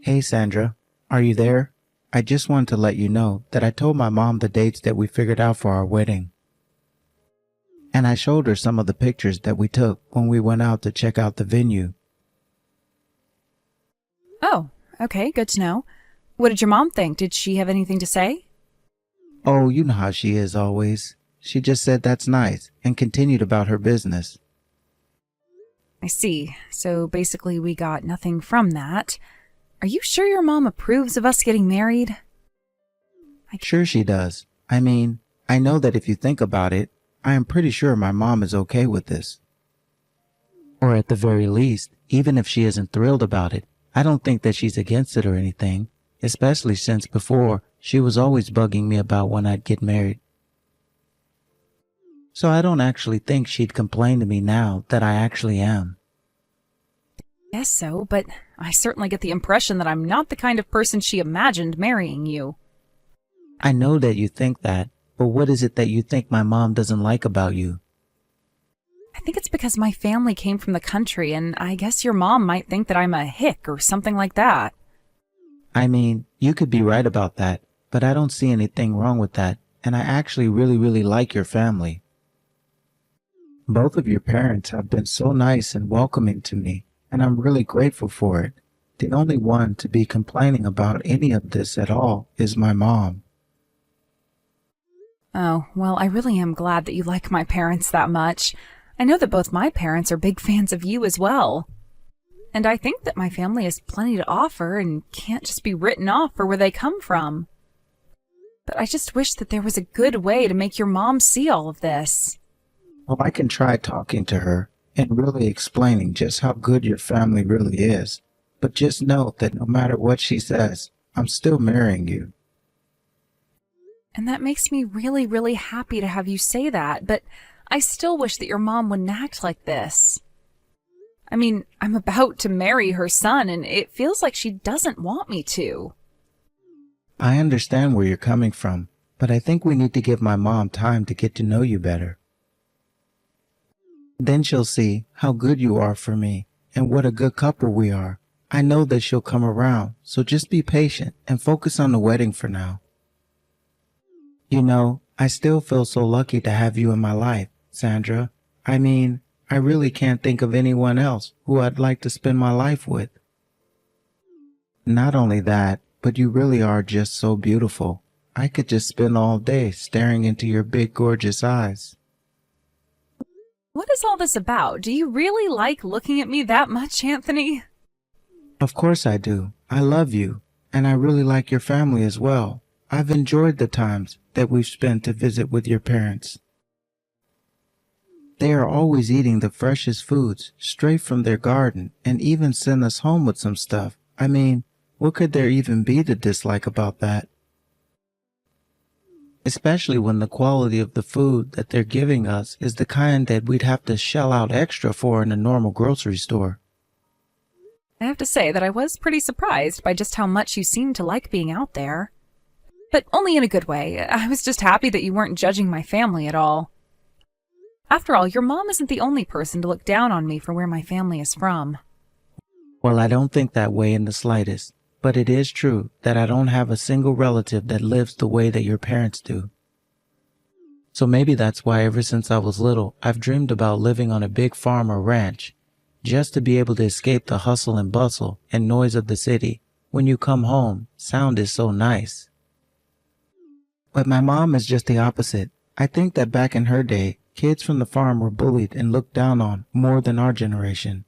Hey Sandra, are you there? I just wanted to let you know that I told my mom the dates that we figured out for our wedding. And I showed her some of the pictures that we took when we went out to check out the venue. Oh, okay, good to know. What did your mom think? Did she have anything to say? Oh, you know how she is always. She just said that's nice and continued about her business. I see. So basically we got nothing from that. Are you sure your mom approves of us getting married? Sure she does. I mean, I know that if you think about it, I am pretty sure my mom is okay with this. Or at the very least, even if she isn't thrilled about it, I don't think that she's against it or anything, especially since before she was always bugging me about when I'd get married. So I don't actually think she'd complain to me now that I actually am. Guess so, but I certainly get the impression that I'm not the kind of person she imagined marrying you. I know that you think that, but what is it that you think my mom doesn't like about you? I think it's because my family came from the country, and I guess your mom might think that I'm a hick or something like that. I mean, you could be right about that, but I don't see anything wrong with that, and I actually really like your family. Both of your parents have been so nice and welcoming to me, and I'm really grateful for it. The only one to be complaining about any of this at all is my mom. Oh, well, I really am glad that you like my parents that much. I know that both my parents are big fans of you as well. And I think that my family has plenty to offer and can't just be written off for where they come from. But I just wish that there was a good way to make your mom see all of this. Well, I can try talking to her and really explaining just how good your family really is. But just know that no matter what she says, I'm still marrying you. And that makes me really happy to have you say that, but I still wish that your mom wouldn't act like this. I mean, I'm about to marry her son, and it feels like she doesn't want me to. I understand where you're coming from, but I think we need to give my mom time to get to know you better. Then she'll see how good you are for me and what a good couple we are. I know that she'll come around, so just be patient and focus on the wedding for now. You know, I still feel so lucky to have you in my life, Sandra. I mean, I really can't think of anyone else who I'd like to spend my life with. Not only that, but you really are just so beautiful. I could just spend all day staring into your big, gorgeous eyes. What is all this about? Do you really like looking at me that much, Anthony? Of course I do. I love you, and I really like your family as well. I've enjoyed the times that we've spent to visit with your parents. They are always eating the freshest foods straight from their garden and even send us home with some stuff. I mean, what could there even be to dislike about that? Especially when the quality of the food that they're giving us is the kind that we'd have to shell out extra for in a normal grocery store. I have to say that I was pretty surprised by just how much you seemed to like being out there. But only in a good way. I was just happy that you weren't judging my family at all. After all, your mom isn't the only person to look down on me for where my family is from. Well, I don't think that way in the slightest, but it is true that I don't have a single relative that lives the way that your parents do. So maybe that's why ever since I was little, I've dreamed about living on a big farm or ranch, just to be able to escape the hustle and bustle and noise of the city. When you come home, sound is so nice. But my mom is just the opposite. I think that back in her day, kids from the farm were bullied and looked down on more than our generation.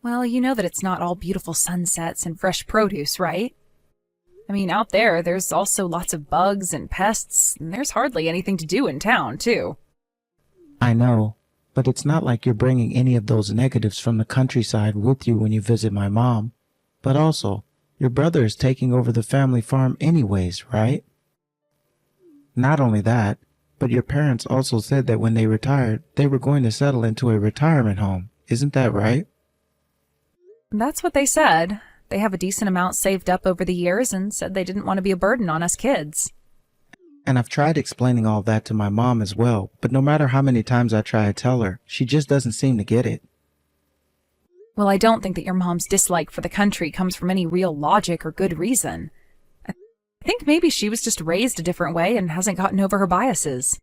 Well, you know that it's not all beautiful sunsets and fresh produce, right? I mean, out there, there's also lots of bugs and pests, and there's hardly anything to do in town, too. I know, but it's not like you're bringing any of those negatives from the countryside with you when you visit my mom. But also, your brother is taking over the family farm anyways, right? Not only that, but your parents also said that when they retired, they were going to settle into a retirement home. Isn't that right? That's what they said. They have a decent amount saved up over the years and said they didn't want to be a burden on us kids. And I've tried explaining all that to my mom as well, but no matter how many times I try to tell her, she just doesn't seem to get it. Well, I don't think that your mom's dislike for the country comes from any real logic or good reason. I think maybe she was just raised a different way and hasn't gotten over her biases.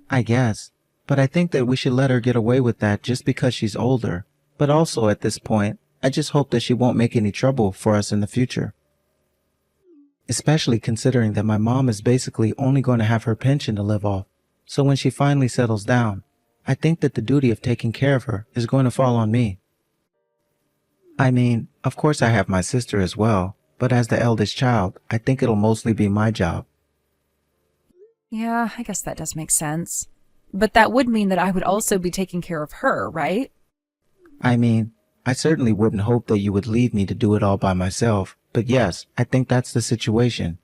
I guess. But I think that we should let her get away with that just because she's older. But also at this point, I just hope that she won't make any trouble for us in the future. Especially considering that my mom is basically only going to have her pension to live off. So when she finally settles down, I think that the duty of taking care of her is going to fall on me. I mean, of course I have my sister as well, but as the eldest child, I think it'll mostly be my job. Yeah, I guess that does make sense. But that would mean that I would also be taking care of her, right? I mean, I certainly wouldn't hope that you would leave me to do it all by myself, but yes, I think that's the situation.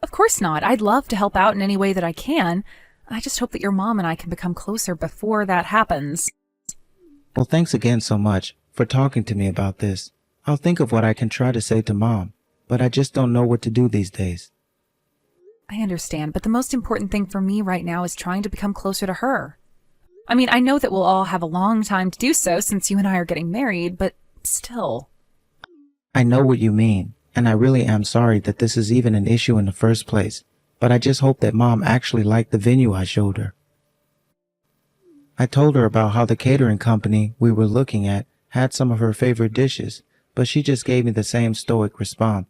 Of course not. I'd love to help out in any way that I can. I just hope that your mom and I can become closer before that happens. Well, thanks again so much for talking to me about this. I'll think of what I can try to say to Mom, but I just don't know what to do these days. I understand, but the most important thing for me right now is trying to become closer to her. I mean, I know that we'll all have a long time to do so since you and I are getting married, but still. I know what you mean, and I really am sorry that this is even an issue in the first place, but I just hope that Mom actually liked the venue I showed her. I told her about how the catering company we were looking at had some of her favorite dishes, but she just gave me the same stoic response.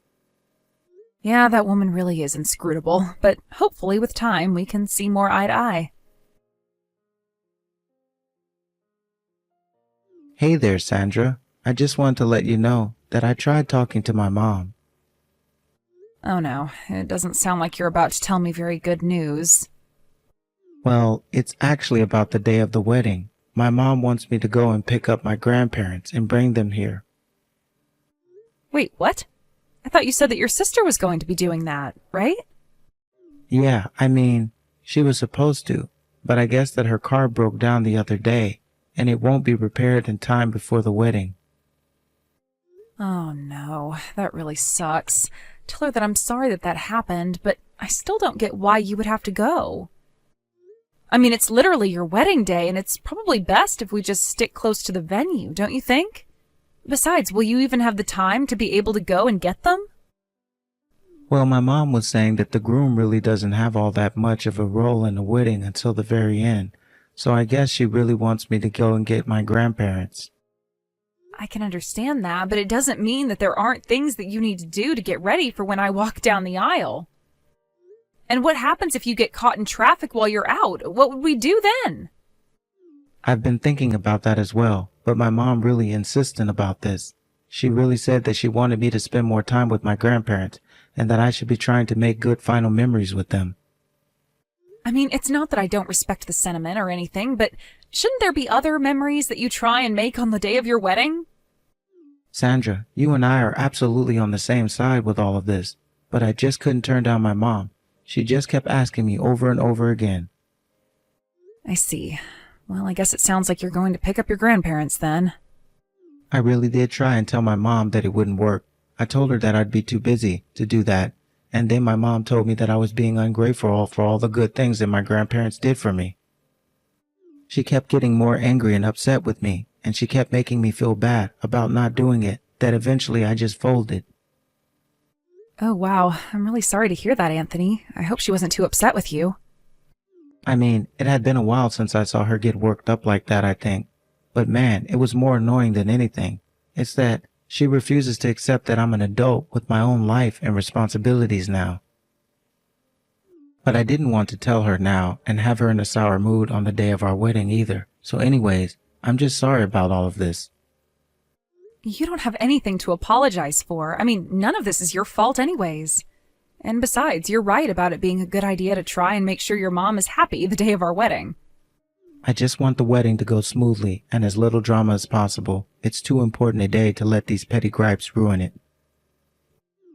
Yeah, that woman really is inscrutable, but hopefully with time we can see more eye to eye. Hey there, Sandra. I just wanted to let you know that I tried talking to my mom. Oh no, it doesn't sound like you're about to tell me very good news. Well, it's actually about the day of the wedding. My mom wants me to go and pick up my grandparents and bring them here. Wait, what? I thought you said that your sister was going to be doing that, right? Yeah, I mean, she was supposed to, but I guess that her car broke down the other day, and it won't be repaired in time before the wedding. Oh no, that really sucks. Tell her that I'm sorry that that happened, but I still don't get why you would have to go. I mean, it's literally your wedding day, and it's probably best if we just stick close to the venue, don't you think? Besides, will you even have the time to be able to go and get them? Well, my mom was saying that the groom really doesn't have all that much of a role in the wedding until the very end, so I guess she really wants me to go and get my grandparents. I can understand that, but it doesn't mean that there aren't things that you need to do to get ready for when I walk down the aisle. And what happens if you get caught in traffic while you're out? What would we do then? I've been thinking about that as well, but my mom really insistent about this. She really said that she wanted me to spend more time with my grandparents and that I should be trying to make good final memories with them. I mean, it's not that I don't respect the sentiment or anything, but shouldn't there be other memories that you try and make on the day of your wedding? Sandra, you and I are absolutely on the same side with all of this, but I just couldn't turn down my mom. She just kept asking me over and over again. I see. Well, I guess it sounds like you're going to pick up your grandparents then. I really did try and tell my mom that it wouldn't work. I told her that I'd be too busy to do that, and then my mom told me that I was being ungrateful for all the good things that my grandparents did for me. She kept getting more angry and upset with me, and she kept making me feel bad about not doing it, that eventually I just folded. Oh, wow. I'm really sorry to hear that, Anthony. I hope she wasn't too upset with you. I mean, it had been a while since I saw her get worked up like that, I think. But man, it was more annoying than anything. It's that she refuses to accept that I'm an adult with my own life and responsibilities now. But I didn't want to tell her now and have her in a sour mood on the day of our wedding either. So anyways, I'm just sorry about all of this. You don't have anything to apologize for. I mean, none of this is your fault anyways. And besides, you're right about it being a good idea to try and make sure your mom is happy the day of our wedding. I just want the wedding to go smoothly and as little drama as possible. It's too important a day to let these petty gripes ruin it.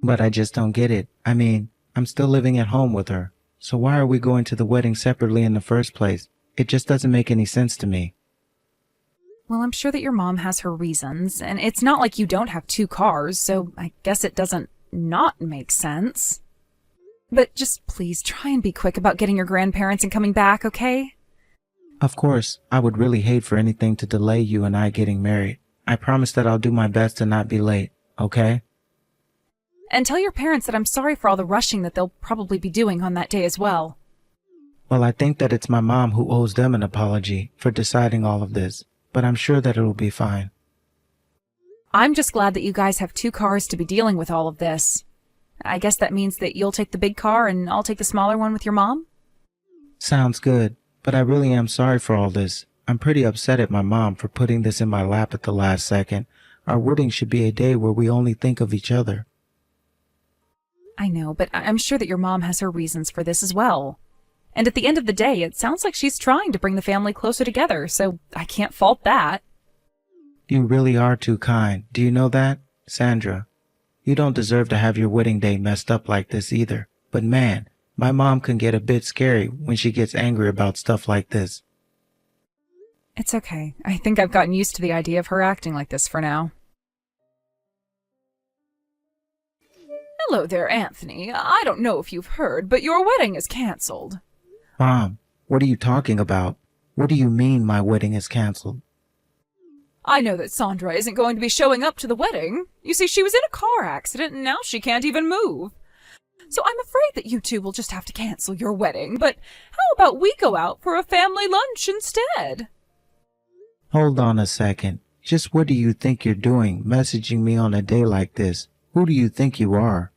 But I just don't get it. I mean, I'm still living at home with her. So why are we going to the wedding separately in the first place? It just doesn't make any sense to me. Well, I'm sure that your mom has her reasons, and it's not like you don't have two cars, so I guess it doesn't not make sense. But just please try and be quick about getting your grandparents and coming back, okay? Of course, I would really hate for anything to delay you and I getting married, I promise that I'll do my best to not be late, okay? And tell your parents that I'm sorry for all the rushing that they'll probably be doing on that day as well. Well, I think that it's my mom who owes them an apology for deciding all of this, but I'm sure that it'll be fine. I'm just glad that you guys have 2 cars to be dealing with all of this. I guess that means that you'll take the big car and I'll take the smaller one with your mom? Sounds good, but I really am sorry for all this. I'm pretty upset at my mom for putting this in my lap at the last second. Our wedding should be a day where we only think of each other. I know, but I'm sure that your mom has her reasons for this as well. And at the end of the day, it sounds like she's trying to bring the family closer together, so I can't fault that. You really are too kind. Do you know that, Sandra? You don't deserve to have your wedding day messed up like this either. But man, my mom can get a bit scary when she gets angry about stuff like this. It's okay. I think I've gotten used to the idea of her acting like this for now. Hello there, Anthony. I don't know if you've heard, but your wedding is canceled. Mom, what are you talking about? What do you mean my wedding is canceled? I know that Sandra isn't going to be showing up to the wedding. You see, she was in a car accident and now she can't even move. So I'm afraid that you two will just have to cancel your wedding, but how about we go out for a family lunch instead? Hold on a second. Just what do you think you're doing, messaging me on a day like this? Who do you think you are?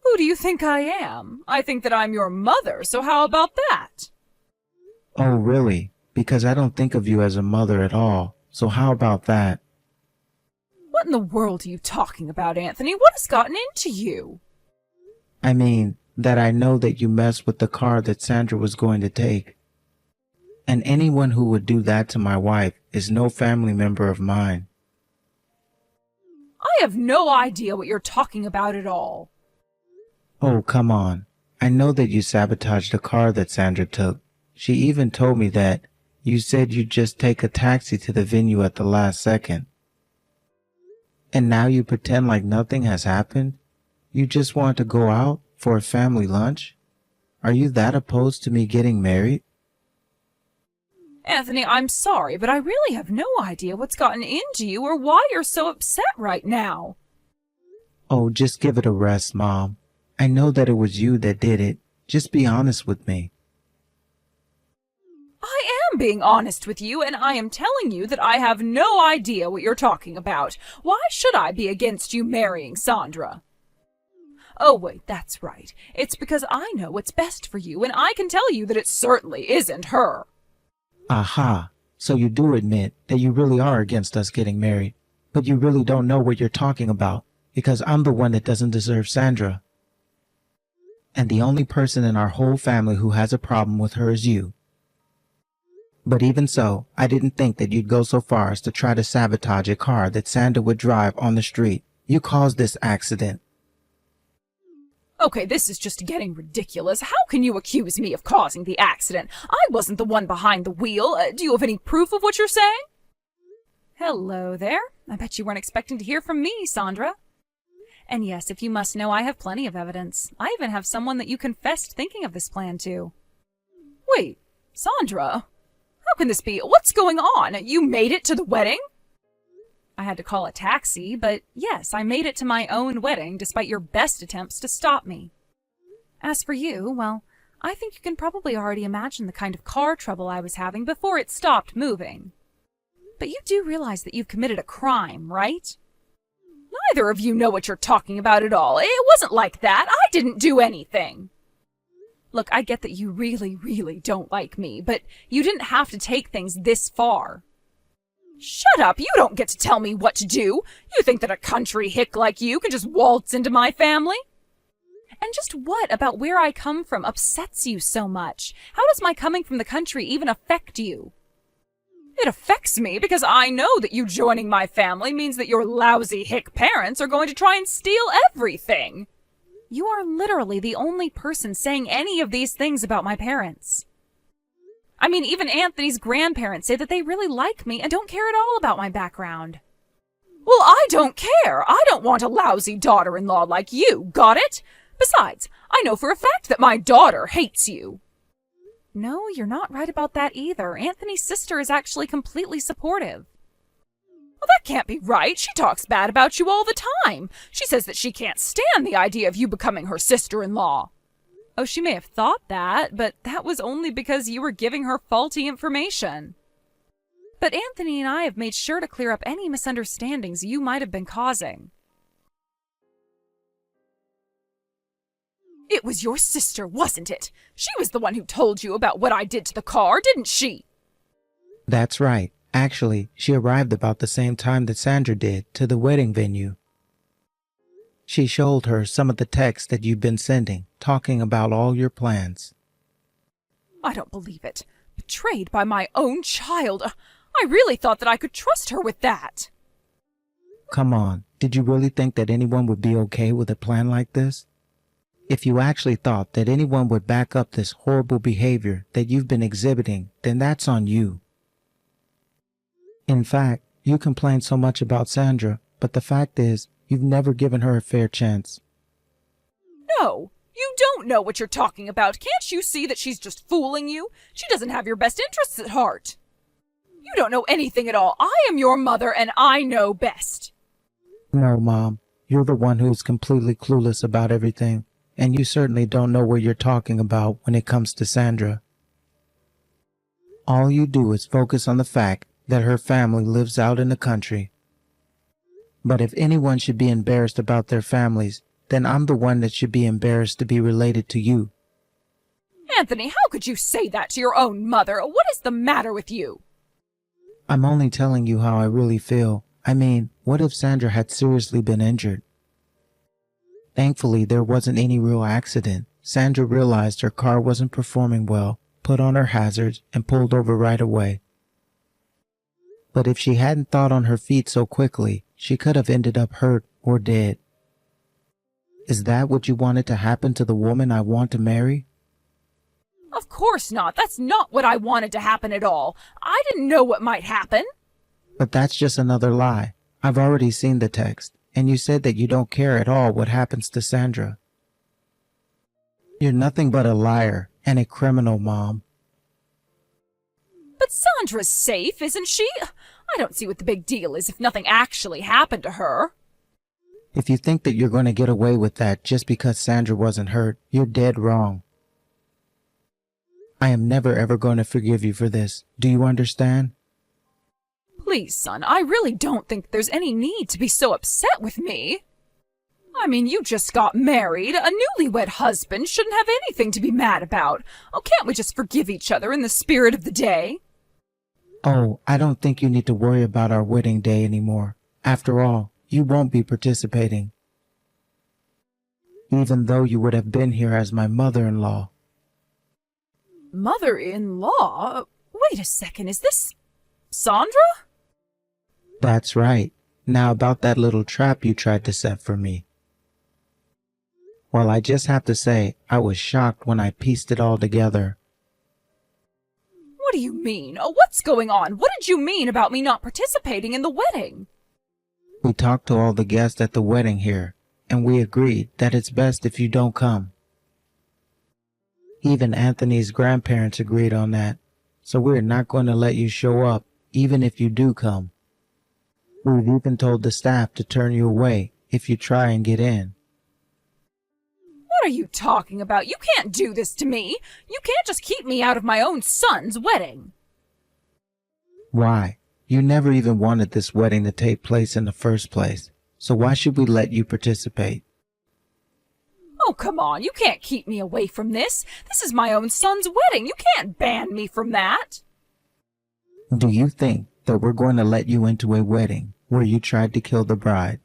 Who do you think I am? I think that I'm your mother, so how about that? Oh, really? Because I don't think of you as a mother at all. So how about that? What in the world are you talking about, Anthony? What has gotten into you? I mean, that I know that you messed with the car that Sandra was going to take. And anyone who would do that to my wife is no family member of mine. I have no idea what you're talking about at all. Oh, come on. I know that you sabotaged the car that Sandra took. She even told me that. You said you'd just take a taxi to the venue at the last second. And now you pretend like nothing has happened? You just want to go out for a family lunch? Are you that opposed to me getting married? Anthony, I'm sorry, but I really have no idea what's gotten into you or why you're so upset right now. Oh, just give it a rest, Mom. I know that it was you that did it. Just be honest with me. I am being honest with you, and I am telling you that I have no idea what you're talking about. Why should I be against you marrying Sandra? Oh, wait, that's right. It's because I know what's best for you, and I can tell you that it certainly isn't her. Aha. So you do admit that you really are against us getting married, but you really don't know what you're talking about, because I'm the one that doesn't deserve Sandra. And the only person in our whole family who has a problem with her is you. But even so, I didn't think that you'd go so far as to try to sabotage a car that Sandra would drive on the street. You caused this accident. Okay, this is just getting ridiculous. How can you accuse me of causing the accident? I wasn't the one behind the wheel. Do you have any proof of what you're saying? Hello there. I bet you weren't expecting to hear from me, Sandra. And yes, if you must know, I have plenty of evidence. I even have someone that you confessed thinking of this plan to. Wait, Sandra? How can this be? What's going on? You made it to the wedding? I had to call a taxi, but yes, I made it to my own wedding despite your best attempts to stop me. As for you, well, I think you can probably already imagine the kind of car trouble I was having before it stopped moving. But you do realize that you've committed a crime, right? Neither of you know what you're talking about at all. It wasn't like that. I didn't do anything. Look, I get that you really, really don't like me, but you didn't have to take things this far. Shut up! You don't get to tell me what to do! You think that a country hick like you can just waltz into my family? And just what about where I come from upsets you so much? How does my coming from the country even affect you? It affects me because I know that you joining my family means that your lousy hick parents are going to try and steal everything. You are literally the only person saying any of these things about my parents. I mean, even Anthony's grandparents say that they really like me and don't care at all about my background. Well, I don't care. I don't want a lousy daughter-in-law like you, got it? Besides, I know for a fact that my daughter hates you. No, you're not right about that either. Anthony's sister is actually completely supportive. Well, that can't be right. She talks bad about you all the time. She says that she can't stand the idea of you becoming her sister-in-law. Oh, she may have thought that, but that was only because you were giving her faulty information. But Anthony and I have made sure to clear up any misunderstandings you might have been causing. It was your sister, wasn't it? She was the one who told you about what I did to the car, didn't she? That's right. Actually, she arrived about the same time that Sandra did to the wedding venue. She showed her some of the texts that you've been sending, talking about all your plans. I don't believe it. Betrayed by my own child. I really thought that I could trust her with that. Come on, did you really think that anyone would be okay with a plan like this? If you actually thought that anyone would back up this horrible behavior that you've been exhibiting, then that's on you. In fact, you complain so much about Sandra, but the fact is, you've never given her a fair chance. No, you don't know what you're talking about. Can't you see that she's just fooling you? She doesn't have your best interests at heart. You don't know anything at all. I am your mother, and I know best. No, Mom. You're the one who's completely clueless about everything, and you certainly don't know what you're talking about when it comes to Sandra. All you do is focus on the fact that her family lives out in the country. But if anyone should be embarrassed about their families, then I'm the one that should be embarrassed to be related to you. Anthony, how could you say that to your own mother? What is the matter with you? I'm only telling you how I really feel. I mean, what if Sandra had seriously been injured? Thankfully, there wasn't any real accident. Sandra realized her car wasn't performing well, put on her hazards, and pulled over right away. But if she hadn't thought on her feet so quickly, she could have ended up hurt or dead. Is that what you wanted to happen to the woman I want to marry? Of course not. That's not what I wanted to happen at all. I didn't know what might happen. But that's just another lie. I've already seen the text, and you said that you don't care at all what happens to Sandra. You're nothing but a liar and a criminal, Mom. But Sandra's safe, isn't she? I don't see what the big deal is if nothing actually happened to her. If you think that you're going to get away with that just because Sandra wasn't hurt, you're dead wrong. I am never ever going to forgive you for this. Do you understand? Please, son, I really don't think there's any need to be so upset with me. I mean, you just got married. A newlywed husband shouldn't have anything to be mad about. Oh, can't we just forgive each other in the spirit of the day? Oh, I don't think you need to worry about our wedding day anymore. After all, you won't be participating. Even though you would have been here as my mother-in-law. Mother-in-law? Wait a second, is this Sandra? That's right. Now about that little trap you tried to set for me. Well, I just have to say, I was shocked when I pieced it all together. What do you mean? Oh, what's going on? What did you mean about me not participating in the wedding? We talked to all the guests at the wedding here, and we agreed that it's best if you don't come. Even Anthony's grandparents agreed on that, so we're not going to let you show up, even if you do come. We've even told the staff to turn you away if you try and get in. What are you talking about? You can't do this to me. You can't just keep me out of my own son's wedding. Why? You never even wanted this wedding to take place in the first place, so why should we let you participate? Oh, come on. You can't keep me away from this. This is my own son's wedding. You can't ban me from that. Do you think that we're going to let you into a wedding where you tried to kill the bride?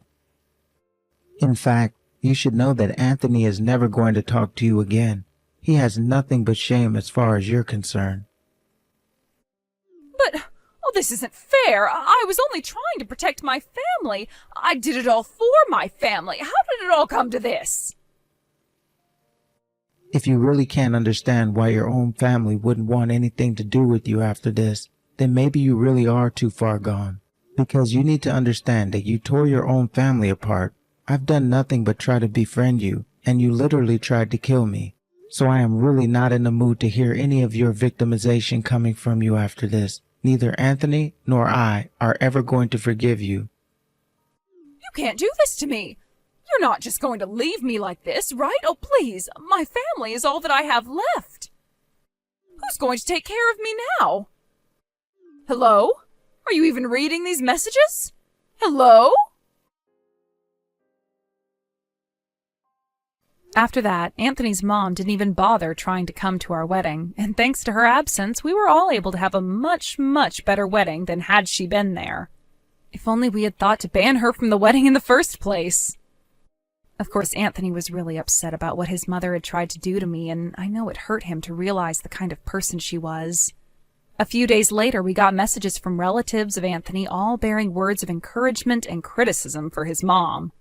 In fact, you should know that Anthony is never going to talk to you again. He has nothing but shame as far as you're concerned. But, oh, this isn't fair. I was only trying to protect my family. I did it all for my family. How did it all come to this? If you really can't understand why your own family wouldn't want anything to do with you after this, then maybe you really are too far gone. Because you need to understand that you tore your own family apart. I've done nothing but try to befriend you, and you literally tried to kill me. So I am really not in the mood to hear any of your victimization coming from you after this. Neither Anthony nor I are ever going to forgive you. You can't do this to me. You're not just going to leave me like this, right? Oh, please. My family is all that I have left. Who's going to take care of me now? Hello? Are you even reading these messages? Hello? After that, Anthony's mom didn't even bother trying to come to our wedding, and thanks to her absence, we were all able to have a much, much better wedding than had she been there. If only we had thought to ban her from the wedding in the first place. Of course, Anthony was really upset about what his mother had tried to do to me, and I know it hurt him to realize the kind of person she was. A few days later, we got messages from relatives of Anthony, all bearing words of encouragement and criticism for his mom.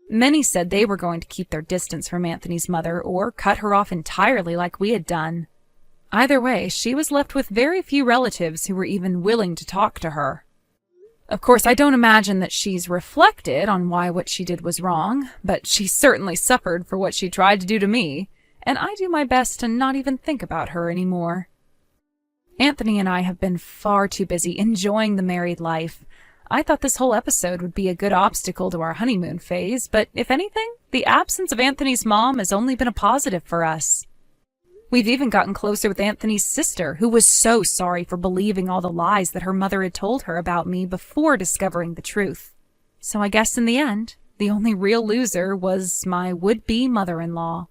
Many said they were going to keep their distance from Anthony's mother or cut her off entirely like we had done. Either way, she was left with very few relatives who were even willing to talk to her. Of course, I don't imagine that she's reflected on why what she did was wrong, but she certainly suffered for what she tried to do to me, and I do my best to not even think about her anymore. Anthony and I have been far too busy enjoying the married life. I thought this whole episode would be a good obstacle to our honeymoon phase, but if anything, the absence of Anthony's mom has only been a positive for us. We've even gotten closer with Anthony's sister, who was so sorry for believing all the lies that her mother had told her about me before discovering the truth. So I guess in the end, the only real loser was my would-be mother-in-law.